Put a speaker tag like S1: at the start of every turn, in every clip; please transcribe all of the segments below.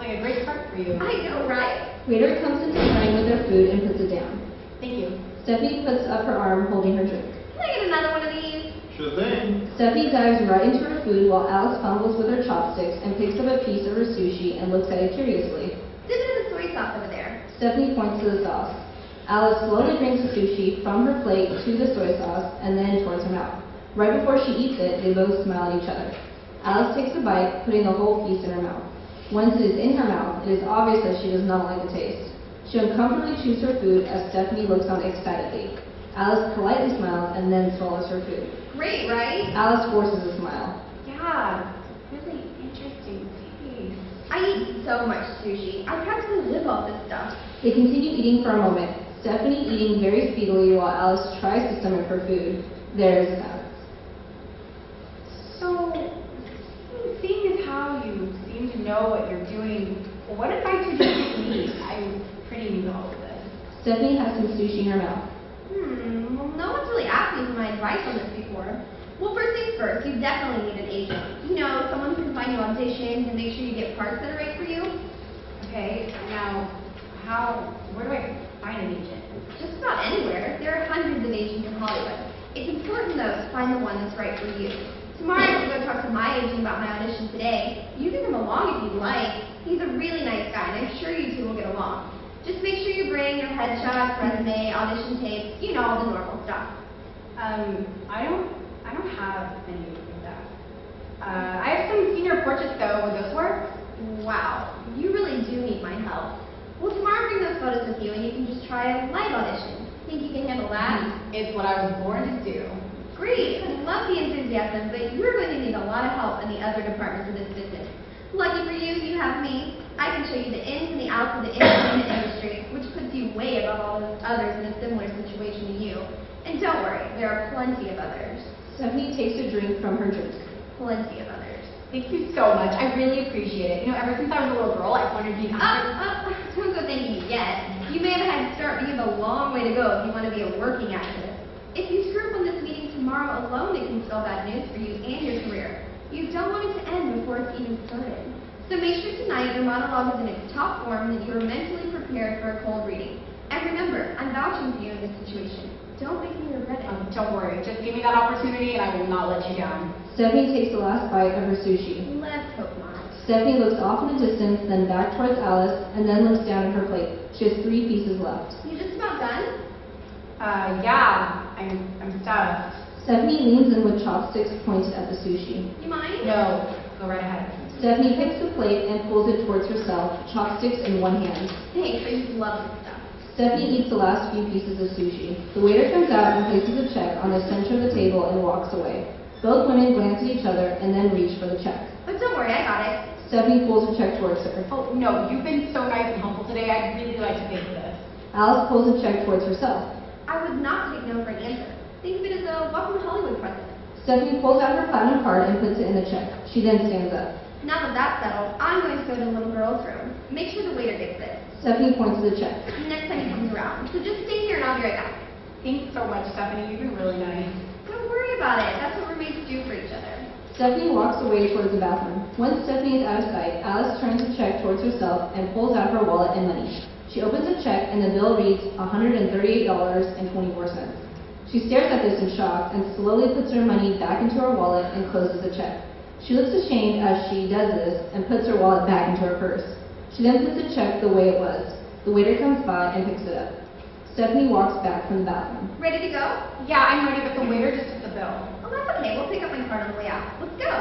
S1: having a great start for you.
S2: I know, right?
S3: Waiter comes into line with their food and puts it down.
S1: Thank you.
S3: Stephanie puts up her arm holding her drink.
S2: Can I get another one of these?
S4: Sure thing.
S3: Stephanie dives right into her food while Alice fumbles with her chopsticks and picks up a piece of her sushi and looks at it curiously.
S2: Dip it in the soy sauce over there.
S3: Stephanie points to the sauce. Alice slowly brings the sushi from her plate to the soy sauce and then towards her mouth. Right before she eats it, they both smile at each other. Alice takes a bite, putting the whole piece in her mouth. Once it is in her mouth, it is obvious that she does not like the taste. She uncomfortably chews her food as Stephanie looks on excitedly. Alice politely smiles and then swallows her food.
S2: Great, right?
S3: Alice forces a smile.
S1: Yeah, really interesting taste.
S2: I eat so much sushi. I practically live off this stuff.
S3: They continue eating for a moment, Stephanie eating very speedily while Alice tries to stomach her food. There is silence.
S1: So, seeing as how you seem to know what you're doing, what advice would you give me? I'm pretty new to all of this.
S3: Stephanie has some sushi in her mouth.
S2: Well, no one's really asked me for my advice on this before. Well, first things first, you definitely need an agent. You know, someone who can find you auditions and make sure you get parts that are right for you.
S1: Okay, now, where do I find an agent?
S2: Just about anywhere. There are hundreds of agents in Hollywood. It's important, though, to find the one that's right for you. Tomorrow I can go talk to my agent about my audition today. You can come along if you'd like. He's a really nice guy, and I'm sure you two will get along. Just make sure you bring your headshots, resume, audition tapes, you know, all the normal stuff.
S1: I don't have any of that. I have some senior portraits though. Would those work?
S2: Wow, you really do need my help. Well, tomorrow bring those photos with you, and you can just try a live audition. Think you can handle that?
S1: It's what I was born to do.
S2: Great, I love the enthusiasm, but you're going to need a lot of help in the other departments of this business. Lucky for you, you have me. I can show you the ins and the outs of the entertainment industry, which puts you way above all those others in a similar situation to you. And don't worry, there are plenty of others.
S3: Stephanie takes a drink from her drink.
S2: Plenty of others.
S1: Thank you so much. I really appreciate it. You know, ever since I was a little girl, I wondered if you
S2: Don't go thanking me yet. You may have had to start, but you have a long way to go if you want to be a working actress. If you screw up on this meeting tomorrow alone, it can spell bad news for you and your career. You don't want it to end before it's even started. So make sure tonight your monologue is in its top form and that you are mentally prepared for a cold reading. And remember, I'm vouching for you in this situation. Don't make me regret it.
S1: Don't worry. Just give me that opportunity and I will not let you down.
S3: Stephanie takes the last bite of her sushi.
S2: Let's hope not.
S3: Stephanie looks off in the distance, then back towards Alice, and then looks down at her plate. She has 3 pieces left.
S2: You just about done?
S1: Yeah. I'm stuffed.
S3: Stephanie leans in with chopsticks pointed at the sushi.
S2: You mind?
S1: No. Go right ahead.
S3: Stephanie picks the plate and pulls it towards herself, chopsticks in one hand.
S2: Thanks, I just love this stuff.
S3: Stephanie eats the last few pieces of sushi. The waiter comes out and places a check on the center of the table and walks away. Both women glance at each other and then reach for the check.
S2: But don't worry, I got it.
S3: Stephanie pulls the check towards her.
S1: Oh, no. You've been so nice and helpful today. I'd really like to pay for this.
S3: Alice pulls the check towards herself.
S2: I would not take no for an answer. Think of it as a welcome to Hollywood present.
S3: Stephanie pulls out her platinum card and puts it in the check. She then stands up.
S2: Now that that's settled, I'm going to go to the little girl's room. Make sure the waiter gets this.
S3: Stephanie points to the check.
S2: Next time he comes around. So just stay here and I'll be right back.
S1: Thanks so much, Stephanie. You've been really nice.
S2: Don't worry about it. That's what roommates do for each other.
S3: Stephanie walks away towards the bathroom. Once Stephanie is out of sight, Alice turns the check towards herself and pulls out her wallet and money. She opens the check and the bill reads $138.24. She stares at this in shock and slowly puts her money back into her wallet and closes the check. She looks ashamed as she does this and puts her wallet back into her purse. She then puts the check the way it was. The waiter comes by and picks it up. Stephanie walks back from the bathroom.
S2: Ready to go?
S1: Yeah, I'm ready, but the waiter just took the bill.
S2: Oh, that's okay. We'll pick up my card on the way out. Let's go.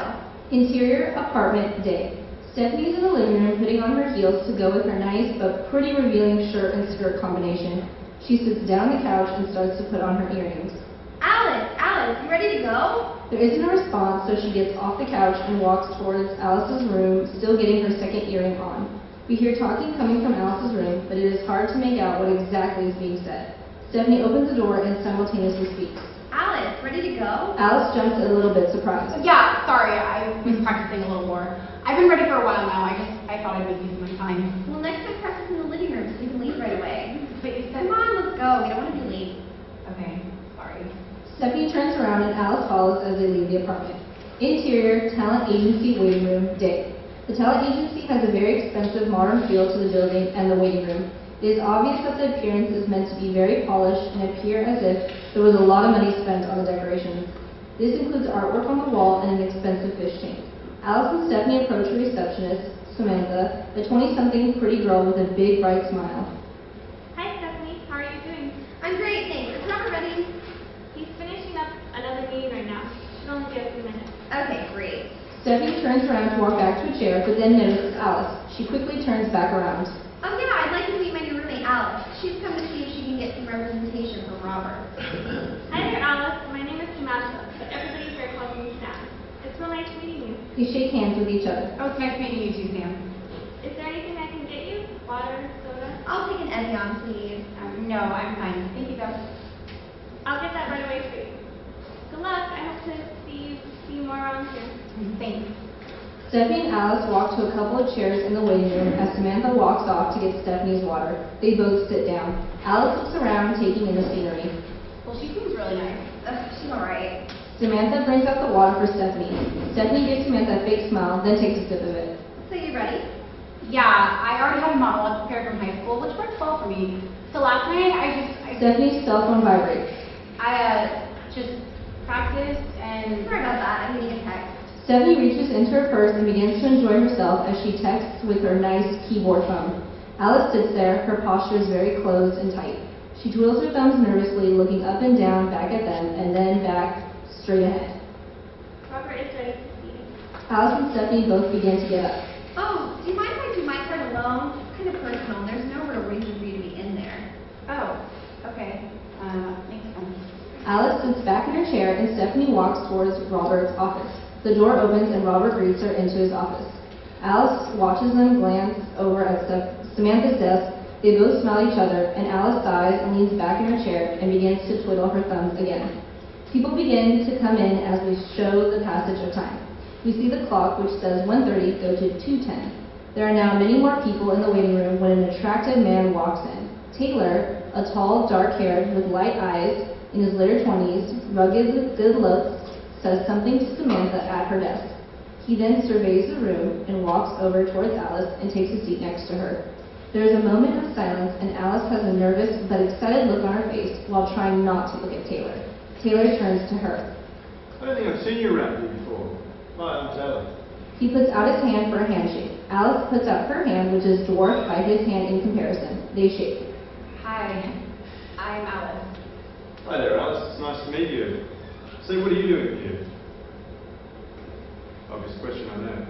S3: Interior apartment day. Stephanie's in the living room putting on her heels to go with her nice but pretty revealing shirt and skirt combination. She sits down on the couch and starts to put on her earrings.
S2: Alice, you ready to go?
S3: There isn't a response, so she gets off the couch and walks towards Alice's room, still getting her second earring on. We hear talking coming from Alice's room, but it is hard to make out what exactly is being said. Stephanie opens the door and simultaneously speaks.
S2: Alice, ready to go?
S3: Alice jumps a little bit surprised.
S1: Yeah, sorry. I was practicing a little more. I've been ready for a while now. I thought I'd make use of my time.
S2: Well, next time practice in the living room so you can leave right away.
S1: But you said...
S2: Come on, let's go. We don't want to be late.
S1: Okay, sorry.
S3: Stephanie turns around and Alice follows as they leave the apartment. Interior, talent agency waiting room, day. The talent agency has a very expensive modern feel to the building and the waiting room. It is obvious that the appearance is meant to be very polished and appear as if there was a lot of money spent on the decorations. This includes artwork on the wall and an expensive fish tank. Alice and Stephanie approach the receptionist, Samantha, a 20-something pretty girl with a big, bright smile.
S4: Hi, Stephanie. How are you doing?
S2: I'm great, thanks. Is Robert ready?
S4: He's finishing up another meeting right now. Should only be a few minutes.
S2: Okay, great.
S3: Stephanie turns around to walk back to a chair, but then notices Alice. She quickly turns back around.
S2: Oh yeah, I'd like to meet my new roommate, Alice. She's come to see if she can get some representation from Robert.
S4: Hi there, Alice. My name is Samantha, but everybody here calls me Sam. It's real nice meeting you.
S3: They shake hands with each other.
S1: Oh, it's nice meeting you too, Sam.
S4: Is there anything I can get you? Water, soda?
S2: I'll take an Evian, please.
S1: No, I'm fine. Thank you, though.
S4: I'll get that right away for you. Good luck. I hope to see you more around here.
S1: Thanks.
S3: Stephanie and Alice walk to a couple of chairs in the waiting room as Samantha walks off to get Stephanie's water. They both sit down. Alice looks around, taking in the scenery.
S1: Well, she seems really nice.
S2: She's alright.
S3: Samantha brings out the water for Stephanie. Stephanie gives Samantha a fake smile, then takes a sip of it.
S2: So you ready?
S1: Yeah, I already had a monologue prepared from high school, which worked well for me. So last night,
S3: Stephanie's cell phone vibrates.
S1: I just practiced and...
S2: Sorry about that. I'm getting a text.
S3: Stephanie reaches into her purse and begins to enjoy herself as she texts with her nice keyboard phone. Alice sits there, her posture is very closed and tight. She twiddles her thumbs nervously, looking up and down, back at them, and then back straight ahead.
S4: Robert is ready to see you.
S3: Alice and Stephanie both begin to get up.
S2: Oh, do you mind if I do my part alone? It's kind of personal. There's no real reason for you to be in there.
S1: Oh, okay. Makes sense.
S3: Alice sits back in her chair and Stephanie walks towards Robert's office. The door opens and Robert greets her into his office. Alice watches them glance over at Samantha's desk. They both smile at each other, and Alice sighs and leans back in her chair and begins to twiddle her thumbs again. People begin to come in as we show the passage of time. We see the clock, which says 1:30, go to 2:10. There are now many more people in the waiting room when an attractive man walks in. Taylor, a tall, dark-haired, with light eyes, in his later 20s, rugged with good looks, says something to Samantha at her desk. He then surveys the room and walks over towards Alice and takes a seat next to her. There is a moment of silence, and Alice has a nervous but excited look on her face while trying not to look at Taylor. Taylor turns to her.
S5: I don't think I've seen you around here before. Hi, I'm Taylor.
S3: He puts out his hand for a handshake. Alice puts out her hand, which is dwarfed by his hand in comparison. They shake.
S1: Hi, I'm Alice.
S5: Hi there, Alice. It's nice to meet you. So, what are you doing here? Obvious question, I know.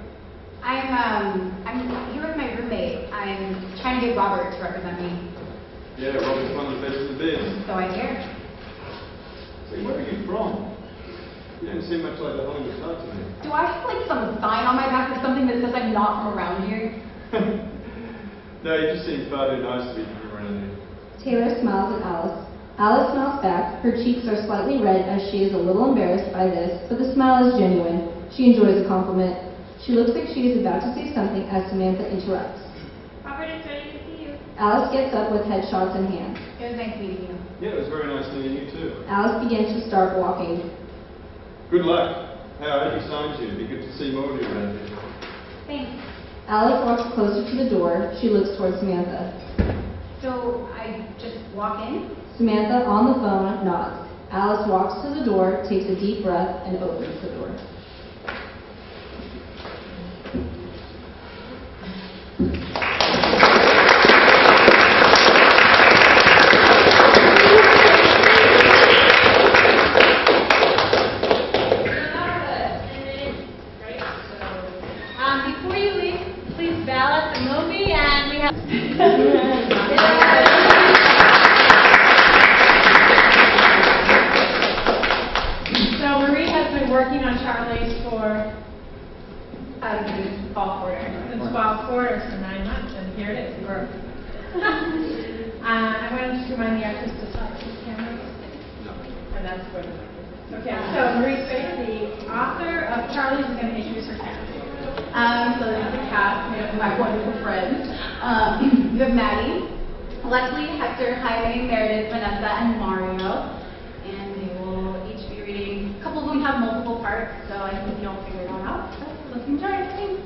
S1: I'm here with my roommate. I'm trying to get Robert to represent me.
S5: Yeah, Robert's one of the best in the biz.
S1: So I hear.
S5: So, where are you from? You don't seem much like the Hollywood star to me.
S1: Do I have like some sign on my back or something that says I'm not from around here?
S5: No, you just seem far too nice to be from around here.
S3: Taylor smiles at Alice. Alice smiles back. Her cheeks are slightly red as she is a little embarrassed by this, but the smile is genuine. She enjoys the compliment. She looks like she is about to say something as Samantha interrupts.
S4: Robert is ready to see you.
S3: Alice gets up with headshots in hand.
S1: It was nice meeting you.
S5: Yeah, it was very nice meeting you too.
S3: Alice begins to start walking.
S5: Good luck. Hey, I hope he signs you. It'd be good to see more of you around here.
S1: Thanks.
S3: Alice walks closer to the door. She looks towards Samantha.
S1: So I just walk in?
S3: Samantha, on the phone, nods. Alice walks to the door, takes a deep breath, and opens the door.
S4: Before you leave, please bow at the movie, and we have...
S6: So Marie has been working on Charlie's for
S1: Since fall quarter.
S6: since fall quarter, so 9 months, and here it is. I wanted to remind the actors to stop these cameras. And that's what it is. Okay, so Marie Space, the author of Charlie's, is going to introduce her cast.
S1: So this is the cast made up of my wonderful friends. You have Maddie, Leslie, Hector, Jaime, Meredith, Vanessa, and Mario. And they will each be reading. A couple of them have multiple parts, so I think you'll figure it all out. So let's enjoy it. Thanks.